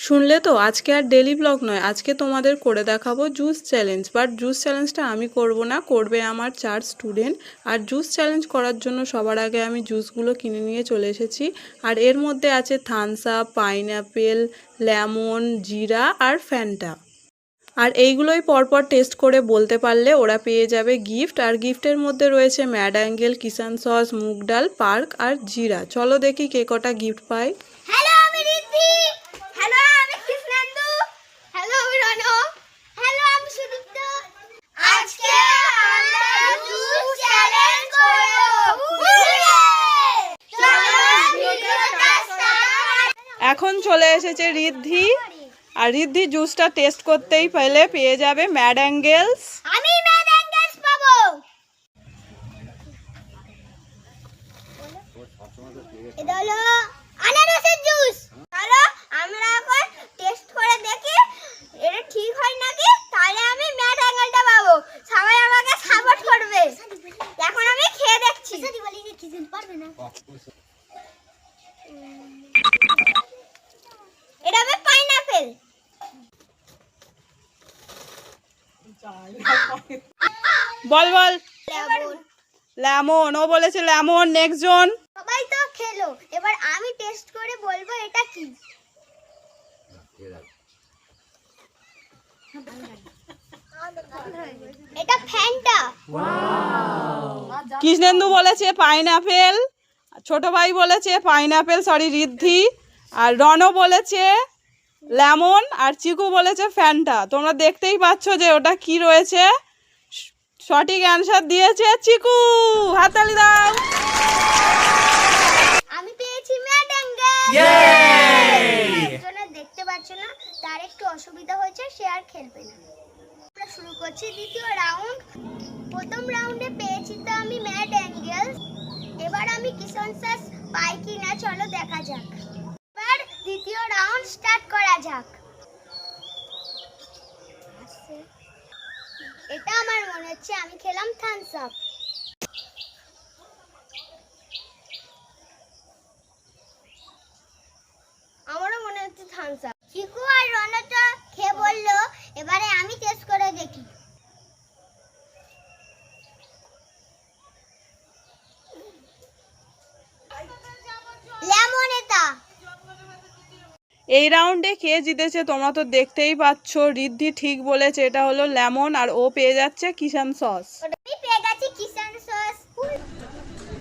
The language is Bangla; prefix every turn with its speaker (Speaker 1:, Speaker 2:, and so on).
Speaker 1: শুনলে তো, আজকে আর ডেলি ব্লগ নয়, আজকে তোমাদের করে দেখাবো জুস চ্যালেঞ্জ। বাট জুস চ্যালেঞ্জটা আমি করব না, করবে আমার 4 স্টুডেন্ট। আর জুস চ্যালেঞ্জ করার জন্য সবার আগে আমি জুসগুলো কিনে নিয়ে চলে এসেছি। আর এর মধ্যে আছে থামস আপ, পাইনঅ্যাপেল, লেমন, জিরা আর ফ্যান্টা। আর এইগুলোই পরপর টেস্ট করে বলতে পারলে ওরা পেয়ে যাবে গিফট। আর গিফটের মধ্যে রয়েছে ম্যাড অ্যাঙ্গেল, কিষান সস, মুগ ডাল, পার্ক আর জিরা। চলো দেখি কে কটা গিফট পায়।
Speaker 2: হ্যালো, আমি রিদ্ধি। হ্যালো, আমি কৃষ্ণেন্দু। হ্যালো, আমি রনো। হ্যালো, আমি সুদীপ্ত। আজকে আমরা জুস চ্যালেঞ্জ করব। চলো ভিডিওটা স্টার্ট।
Speaker 1: এখন চলে এসেছে রিদ্ধি। আর রিদ্ধি জুসটা টেস্ট করতেই পেয়ে যাবে ম্যাড অ্যাঙ্গেলস।
Speaker 2: আমি ম্যাড অ্যাঙ্গেলস পাবো। এটা হলো আনারসের জুস। চলো আমরা এখন টেস্ট করে দেখি এটা ঠিক হয় নাকি, তাহলে আমি ম্যাড অ্যাঙ্গেলটা পাবো। সবাই আমাকে সাপোর্ট করবে। এখন আমি খেয়ে দেখছি। এটা হবে পাইনঅ্যাপেল।
Speaker 1: বল বল।
Speaker 2: লেমন।
Speaker 1: লেমন, ও বলেছে লেমন। নেক্সট জন।
Speaker 2: সবাই তো খেলো, এবার আমি টেস্ট করে বলবো এটা কি। এটা ফ্যান্টা।
Speaker 1: কৃষ্ণেন্দু বলেছে পাইনঅ্যাপেল, ছোট ভাই বলেছে পাইনঅ্যাপেল, সরি রিদ্ধি। আর রনো বলেছে লেমন, আর চিকু বলেছে ফ্যান্টা। তোমরা দেখতেই পাচ্ছ যে ওটা কি রয়েছে। সঠিক অ্যান্সার দিয়েছে চিকু। হাততালি দাও।
Speaker 2: আমি পেয়েছি ম্যাড অ্যাঙ্গেল। একজনের দেখতে পাচ্ছ না, তার একটু অসুবিধা হয়েছে, সে আর খেলবে না। আমরা শুরু করছি দ্বিতীয় রাউন্ড। প্রথম রাউন্ডে পেয়েছি তো আমি ম্যাড অ্যাঙ্গেল। এবার আমি কিষান সস পাই কিনা চলো দেখা যাক। এবার দ্বিতীয় রাউন্ড স্টার্ট করা যাক। এটা আমার মনে হচ্ছে আমি খেলাম থামস আপ। আমারও মনে হচ্ছে থামস আপ। চিকু আর রনটা খেয়ে বললো, এবারে আমি টেস্ট করে দেখি। লেমন এটা।
Speaker 1: এই রাউন্ডে কে জিতেছে তোমরা তো দেখতেই পাচ্ছ। রিদ্ধি ঠিক বলেছে, এটা হলো লেমন। আর ও পেয়ে যাচ্ছে কিষান সস।